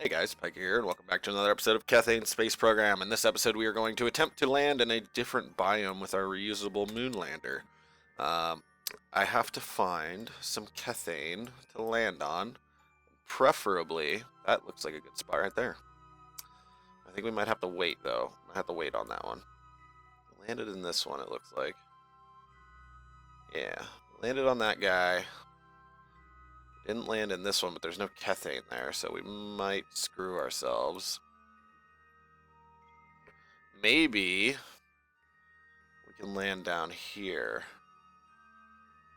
Hey guys, Pyker here, and welcome back to another episode of Kethane Space Program. In this episode, we are going to attempt to land in a different biome with our reusable moon lander. Um, I have to find some Kethane to land on. Preferably, that looks like a good spot right there. I think we might have to wait, though. I have to wait on that one. Landed in this one, it looks like. Yeah, landed on that guy. Didn't land in this one, but there's no Kethane there, so we might screw ourselves. Maybe we can land down here.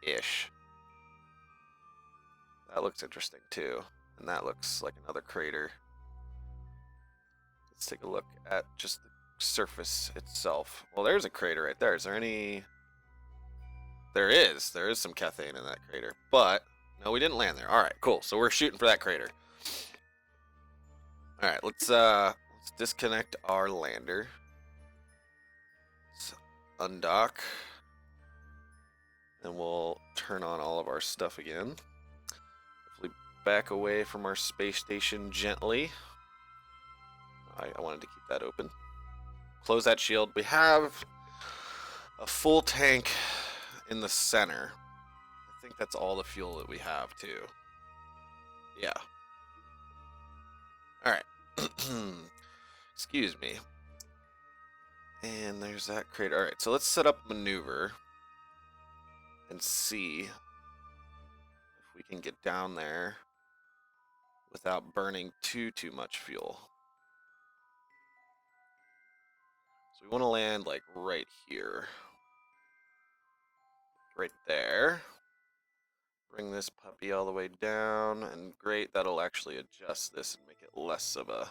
Ish. That looks interesting too. And that looks like another crater. Let's take a look at just the surface itself. Well, there's a crater right there. Is there any... There is. There is some Kethane in that crater. But, no, we didn't land there. Alright, cool. So we're shooting for that crater. Alright, let's disconnect our lander. Let's undock. And we'll turn on all of our stuff again. Hopefully back away from our space station gently. I wanted to keep that open. Close that shield. We have a full tank in the center. I think that's all the fuel that we have, too. Yeah. Alright. Excuse me. And there's that crater. Alright, so let's set up maneuver and see if we can get down there without burning too much fuel. So we want to land like right here. Right there. Bring this puppy all the way down, and great, that'll actually adjust this and make it less of a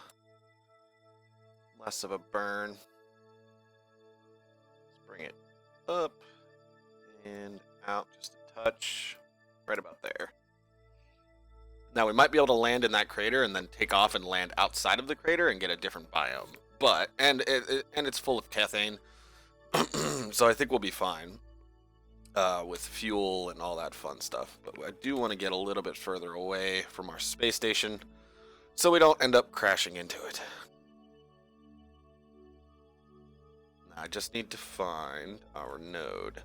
burn. Let's bring it up and out just a touch, right about there. Now we might be able to land in that crater and then take off and land outside of the crater and get a different biome. But and it's full of Kethane, so I think we'll be fine. With fuel and all that fun stuff. But I do want to get a little bit further away from our space station so we don't end up crashing into it. Now I just need to find our node.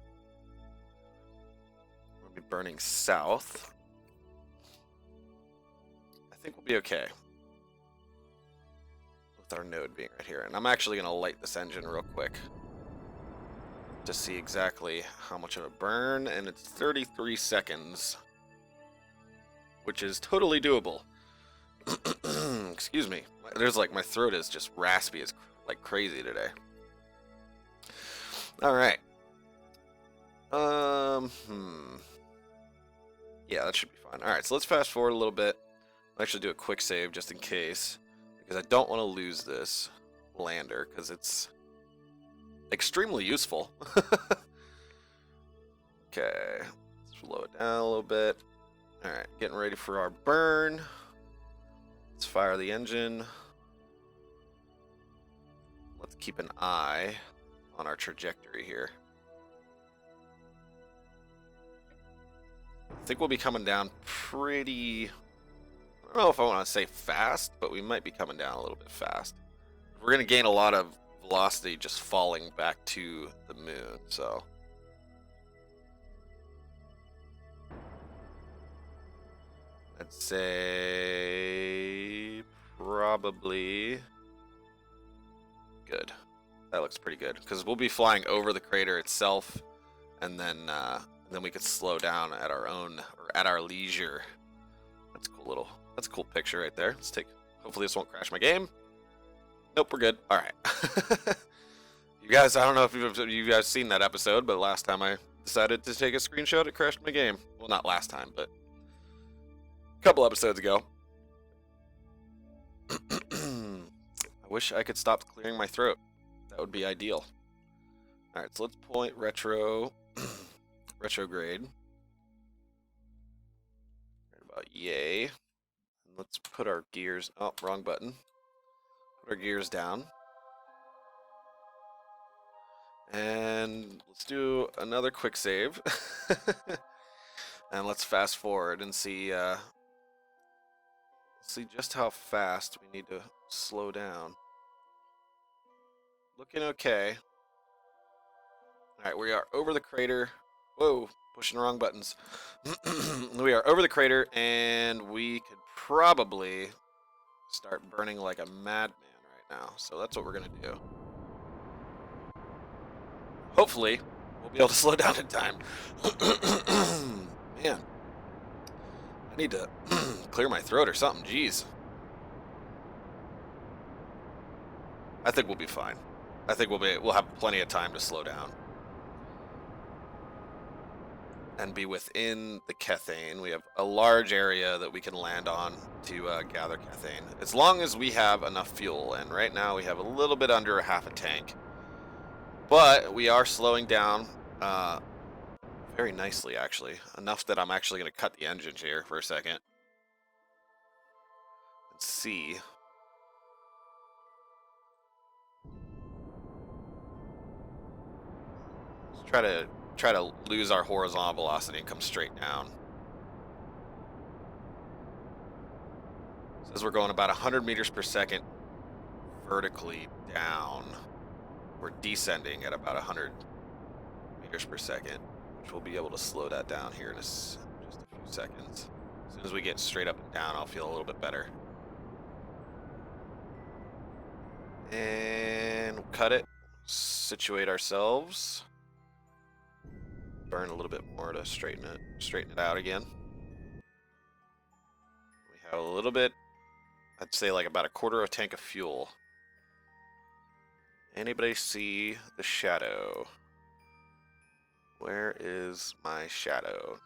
We'll be burning south. I think we'll be okay with our node being right here. And I'm actually going to light this engine real quick to see exactly how much of a burn, and it's 33 seconds, which is totally doable. Excuse me. There's like, my throat is just raspy as like crazy today. All right. Yeah, that should be fine. All right, so let's fast forward a little bit. I'll actually do a quick save just in case, because I don't want to lose this lander because it's extremely useful. Okay, slow it down a little bit. Alright, getting ready for our burn. Let's fire the engine. Let's keep an eye on our trajectory here. I think we'll be coming down pretty... I don't know if I want to say fast, but we might be coming down a little bit fast. We're going to gain a lot of velocity just falling back to the moon, so I'd say probably good. That looks pretty good because we'll be flying over the crater itself, and then we could slow down at our own or at our leisure. That's a cool picture right there. Let's take. Hopefully this won't crash my game. Nope, we're good. All right. You guys, I don't know if you guys seen that episode, but last time I decided to take a screenshot, it crashed my game. Well, not last time, but a couple episodes ago. I wish I could stop clearing my throat. That would be ideal. All right, so let's point retrograde. Right about yay. And let's put our gears. Oh, wrong button. Put our gears down. And let's do another quick save. And let's fast forward and see Let's see just how fast we need to slow down. Looking okay. Alright, we are over the crater. Whoa, pushing the wrong buttons. We are over the crater, and we could probably start burning like a madman right now. So that's what we're going to do. Hopefully, we'll be able to slow down in time. Man, I need to clear my throat or something. Jeez. I think we'll be fine. I think we'll have plenty of time to slow down. And be within the Kethane. We have a large area that we can land on to gather Kethane. As long as we have enough fuel, and right now we have a little bit under half a tank. But we are slowing down very nicely, actually. Enough that I'm actually going to cut the engines here for a second. Let's see. Let's try to lose our horizontal velocity and come straight down. It says we're going about 100 meters per second vertically down. We're descending at about 100 meters per second, which we'll be able to slow that down here in just a few seconds. As soon as we get straight up and down, I'll feel a little bit better. And we'll cut it, situate ourselves. Burn a little bit more to straighten it out again. We have a little bit, I'd say like about a quarter of a tank of fuel. Anybody see the shadow? Where is my shadow?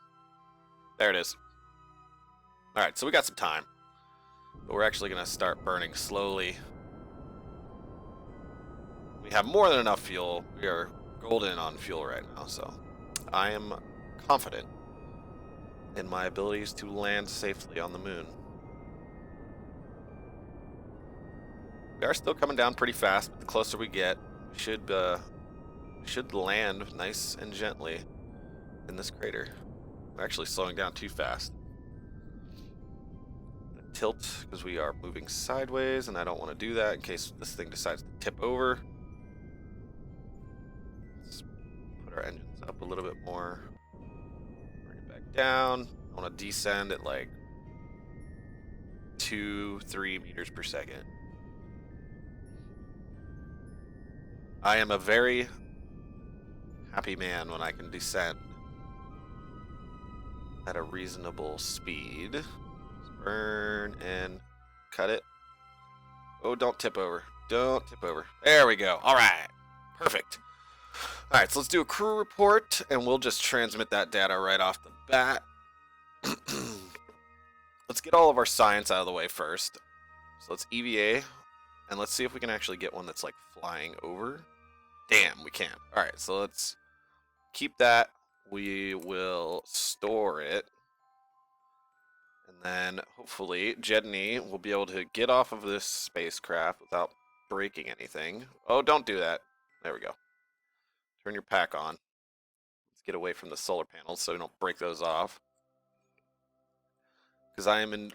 There it is. Alright, so we got some time. But we're actually going to start burning slowly. We have more than enough fuel. We are golden on fuel right now, so I am confident in my abilities to land safely on the moon. We are still coming down pretty fast, but the closer we get, we should land nice and gently in this crater. We're actually slowing down too fast. Tilt, because we are moving sideways, and I don't want to do that in case this thing decides to tip over. Let's put our engines up a little bit more. Bring it back down. I want to descend at like 2-3 meters per second. I am a very happy man when I can descend at a reasonable speed. Let's burn and cut it. Oh, don't tip over. Don't tip over. There we go. All right. Perfect. All right, so let's do a crew report, and we'll just transmit that data right off the bat. Let's get all of our science out of the way first. So let's EVA, and let's see if we can actually get one that's like flying over. Damn, we can't. All right, so let's keep that. We will store it. And then hopefully Jedney will be able to get off of this spacecraft without breaking anything. Oh, don't do that. There we go. Turn your pack on. Let's get away from the solar panels so we don't break those off. Because I am in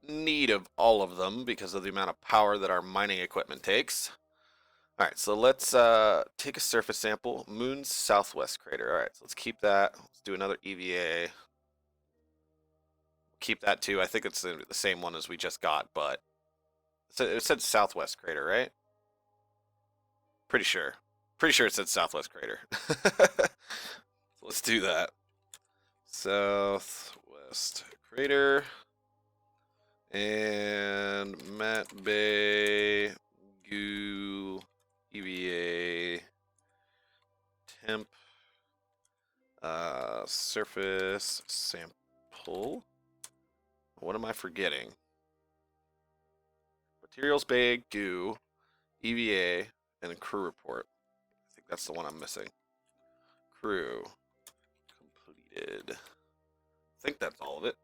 need of all of them because of the amount of power that our mining equipment takes. Alright, so let's take a surface sample. Moon's southwest crater. Alright, so let's keep that. Let's do another EVA. Keep that too. I think it's the same one as we just got, but it said southwest crater, right? Pretty sure. Pretty sure it said southwest crater. So let's do that. Southwest crater. And Matt Bay Goo EVA temp surface sample. What am I forgetting? Materials Bay Goo EVA and a crew report. I think that's the one I'm missing. Crew completed. I think that's all of it.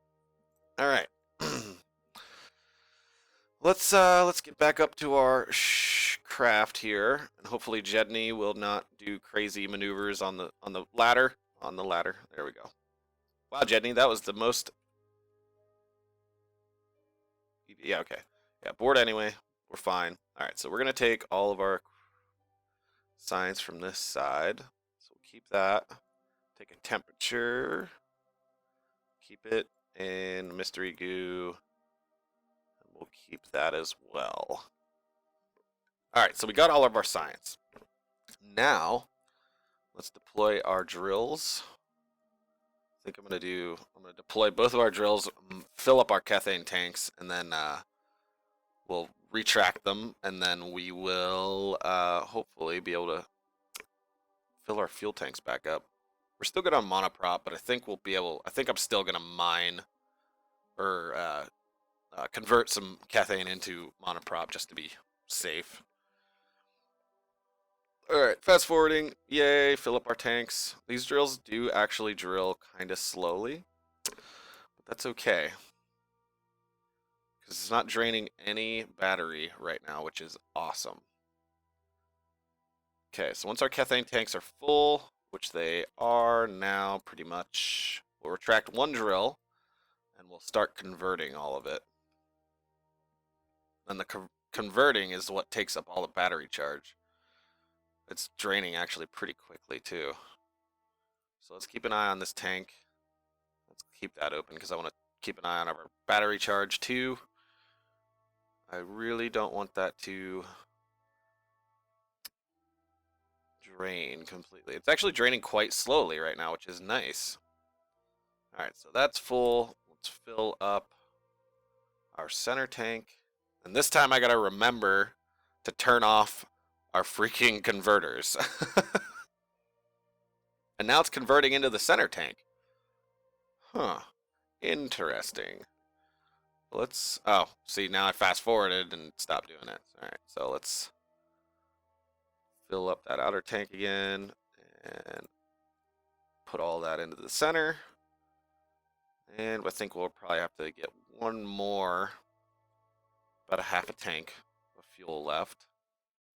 All right. Let's get back up to our craft here, and hopefully Jedney will not do crazy maneuvers on the ladder. On the ladder. There we go. Wow, Jedney, that was the most Yeah, okay. Yeah, bored anyway. We're fine. All right, so we're gonna take all of our science from this side. So we'll keep that. Take a temperature. Keep it in mystery goo. And we'll keep that as well. All right, so we got all of our science. Now, let's deploy our drills. I think I'm gonna deploy both of our drills, fill up our Kethane tanks, and then we'll retract them, and then we will hopefully be able to fill our fuel tanks back up. We're still good on monoprop, but I think we'll be able. I think I'm still gonna mine or convert some Kethane into monoprop just to be safe. All right, fast forwarding. Yay, fill up our tanks. These drills do actually drill kind of slowly, but that's okay. Because it's not draining any battery right now, which is awesome. Okay, so once our Kethane tanks are full, which they are now pretty much, we'll retract one drill, and we'll start converting all of it. And the converting is what takes up all the battery charge. It's draining actually pretty quickly too. So let's keep an eye on this tank. Let's keep that open because I want to keep an eye on our battery charge too. I really don't want that to drain completely. It's actually draining quite slowly right now, which is nice. Alright, so that's full. Let's fill up our center tank. And this time I gotta remember to turn off our freaking converters. And now it's converting into the center tank. Huh. Interesting. Let's... Oh, see, now I fast forwarded and stopped doing it. Alright, so let's fill up that outer tank again and put all that into the center. And I think we'll probably have to get one more, about a half a tank of fuel left.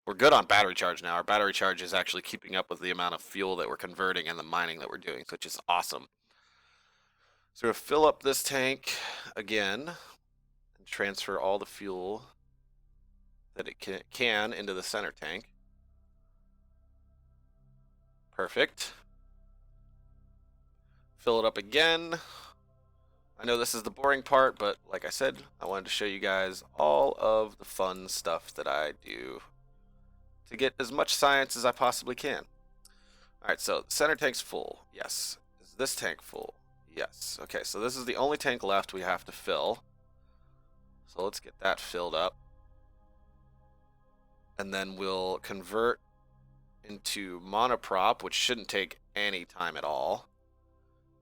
We're good on battery charge now. Our battery charge is actually keeping up with the amount of fuel that we're converting and the mining that we're doing, which is awesome. So we'll fill up this tank again and transfer all the fuel that it can into the center tank. Perfect. Fill it up again. I know this is the boring part, but like I said, I wanted to show you guys all of the fun stuff that I do to get as much science as I possibly can. Alright, so the center tank's full. Yes. Is this tank full? Yes. Okay, so this is the only tank left we have to fill. So let's get that filled up. And then we'll convert into monoprop, which shouldn't take any time at all.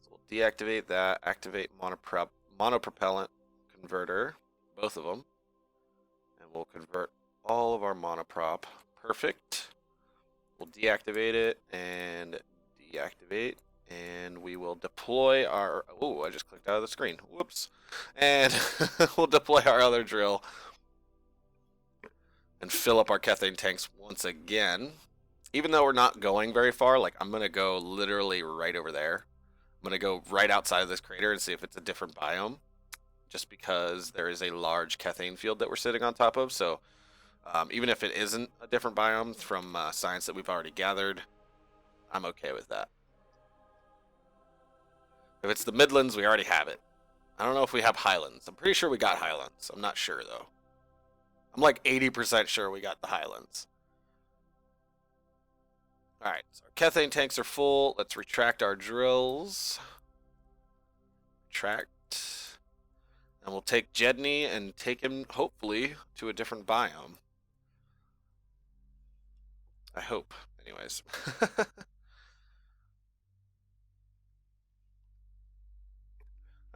So we'll deactivate that, activate monopropellant converter, both of them. And we'll convert all of our monoprop. Perfect. We'll deactivate it and deactivate, and we will deploy our... Oh, I just clicked out of the screen. Whoops. And we'll deploy our other drill and fill up our Kethane tanks once again. Even though we're not going very far, like I'm going to go literally right over there. I'm going to go right outside of this crater and see if it's a different biome, just because there is a large Kethane field that we're sitting on top of, so... even if it isn't a different biome from science that we've already gathered, I'm okay with that. If it's the Midlands, we already have it. I don't know if we have Highlands. I'm pretty sure we got Highlands. I'm not sure, though. I'm like 80% sure we got the Highlands. Alright, so our Kethane tanks are full. Let's retract our drills. Retract. And we'll take Jedney and take him, hopefully, to a different biome. I hope, anyways.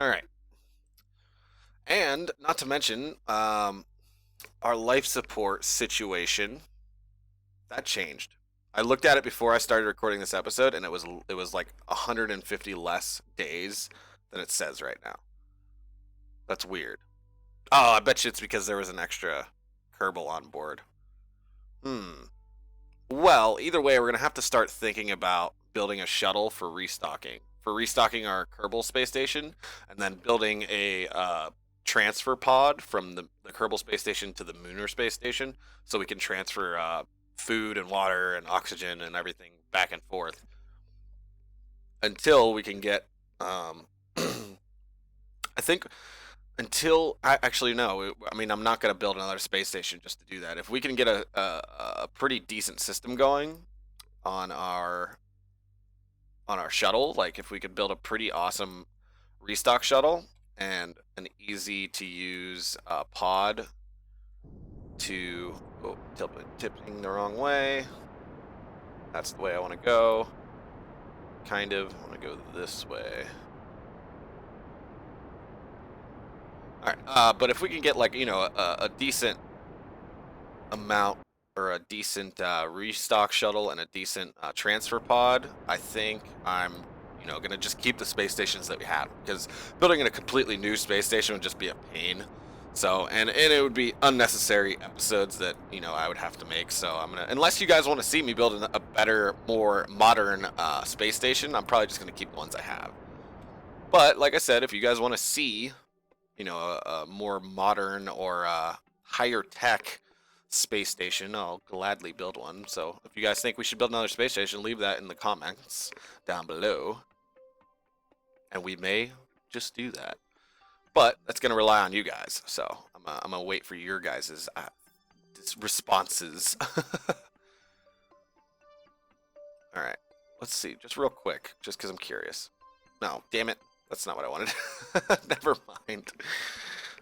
Alright. And, not to mention, our life support situation, that changed. I looked at it before I started recording this episode, and it was like 150 less days than it says right now. That's weird. Oh, I bet you it's because there was an extra Kerbal on board. Well, either way, we're going to have to start thinking about building a shuttle for restocking. For restocking our Kerbal space station, and then building a transfer pod from the Kerbal space station to the Lunar space station, so we can transfer food and water and oxygen and everything back and forth until we can get. I think until I actually no. I mean, I'm not going to build another space station just to do that. If we can get a pretty decent system going on our shuttle, like if we could build a pretty awesome restock shuttle and an easy to use pod to tipping the wrong way. That's the way I want to go. Kind of. I want to go this way. All right. But if we can get like a decent amount or a decent restock shuttle and a decent transfer pod, I think I'm gonna just keep the space stations that we have, because building in a completely new space station would just be a pain. So and it would be unnecessary episodes that I would have to make. So I'm gonna, unless you guys want to see me build a better, more modern space station, I'm probably just gonna keep the ones I have. But like I said, if you guys want to see a more modern or higher tech space station, I'll gladly build one. So if you guys think we should build another space station, leave that in the comments down below, and we may just do that. But that's going to rely on you guys, so I'm going to wait for your guys' responses. Alright, let's see, just real quick, just because I'm curious. No, damn it, that's not what I wanted. Never mind.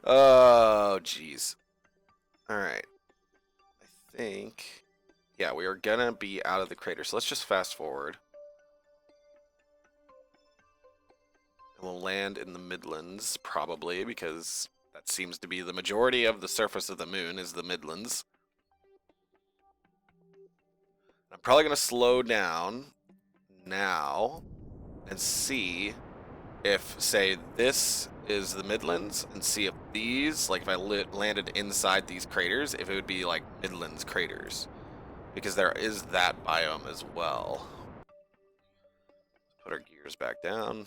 Oh, jeez. Alright. I think, yeah, we are gonna be out of the crater, so let's just fast forward. And we'll land in the Midlands, probably, because that seems to be the majority of the surface of the moon is the Midlands. I'm probably gonna slow down now and see if, say, this is the Midlands, and see if these, like if I landed inside these craters, if it would be like Midlands craters, because there is that biome as well. Put our gears back down.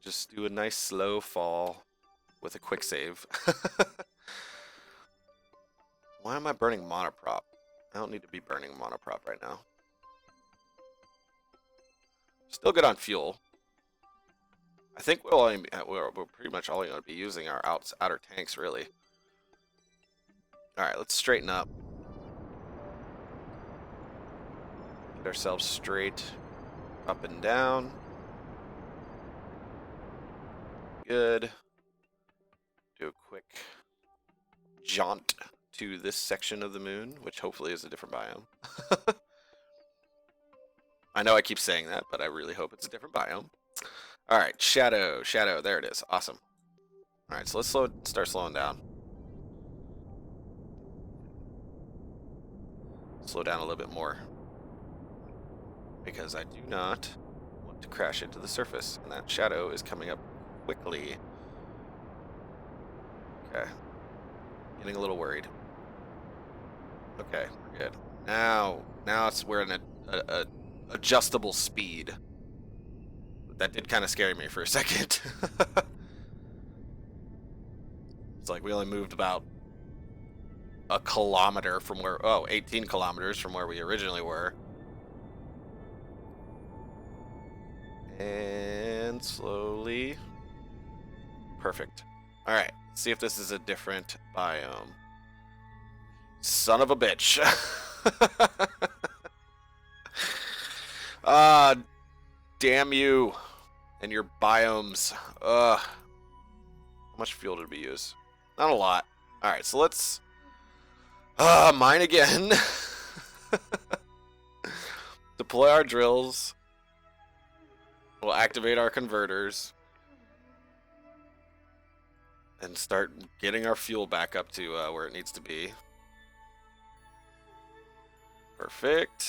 Just do a nice slow fall with a quick save. Why am I burning monoprop? I don't need to be burning monoprop right now. Still good on fuel. I think we're pretty much only going to be using our outer tanks, really. Alright, let's straighten up. Get ourselves straight up and down. Good. Do a quick jaunt to this section of the moon, which hopefully is a different biome. I know I keep saying that, but I really hope it's a different biome. Alright, shadow, there it is. Awesome. Alright, so let's start slowing down. Slow down a little bit more, because I do not want to crash into the surface, and that shadow is coming up quickly. Okay. Getting a little worried. Okay, we're good. Now we're in a adjustable speed. That did kind of scare me for a second. It's like we only moved about a kilometer from where, 18 kilometers from where we originally were. And slowly. Perfect. All right, let's see if this is a different biome. Son of a bitch. Ah, damn you and your biomes. Ugh. How much fuel did we use? Not a lot. Alright, so let's mine again. Deploy our drills. We'll activate our converters. And start getting our fuel back up to where it needs to be. Perfect.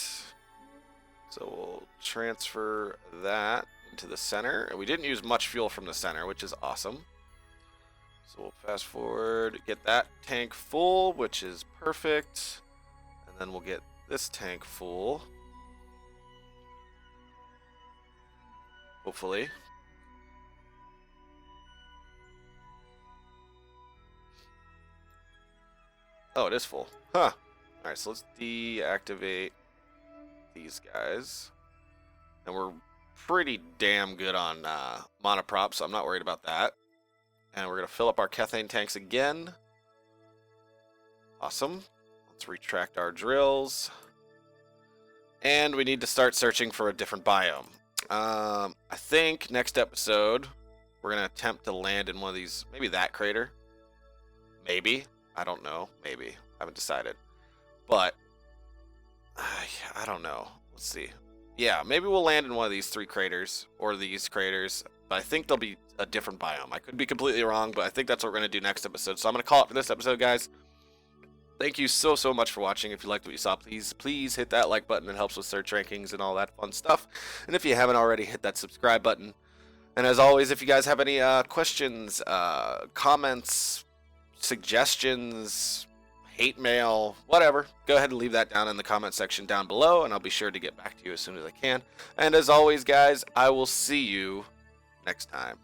So we'll transfer that into the center. And we didn't use much fuel from the center, which is awesome. So we'll fast forward, get that tank full, which is perfect. And then we'll get this tank full. hopefully. Oh, it is full. Huh. Alright, so let's deactivate these guys. And we're pretty damn good on monoprop, so I'm not worried about that. And we're going to fill up our Kethane tanks again. Awesome. Let's retract our drills. And we need to start searching for a different biome. I think next episode, we're going to attempt to land in one of these, maybe that crater. Maybe. I don't know. Maybe. I haven't decided. But, I don't know. Let's see. Yeah, maybe we'll land in one of these 3 craters, or these craters, but I think there'll be a different biome. I could be completely wrong, but I think that's what we're going to do next episode. So I'm going to call it for this episode, guys. Thank you so much for watching. If you liked what you saw, please hit that like button. It helps with search rankings and all that fun stuff. And if you haven't already, hit that subscribe button. And as always, if you guys have any questions, comments, suggestions, hate mail, whatever, go ahead and leave that down in the comment section down below, and I'll be sure to get back to you as soon as I can. And as always, guys, I will see you next time.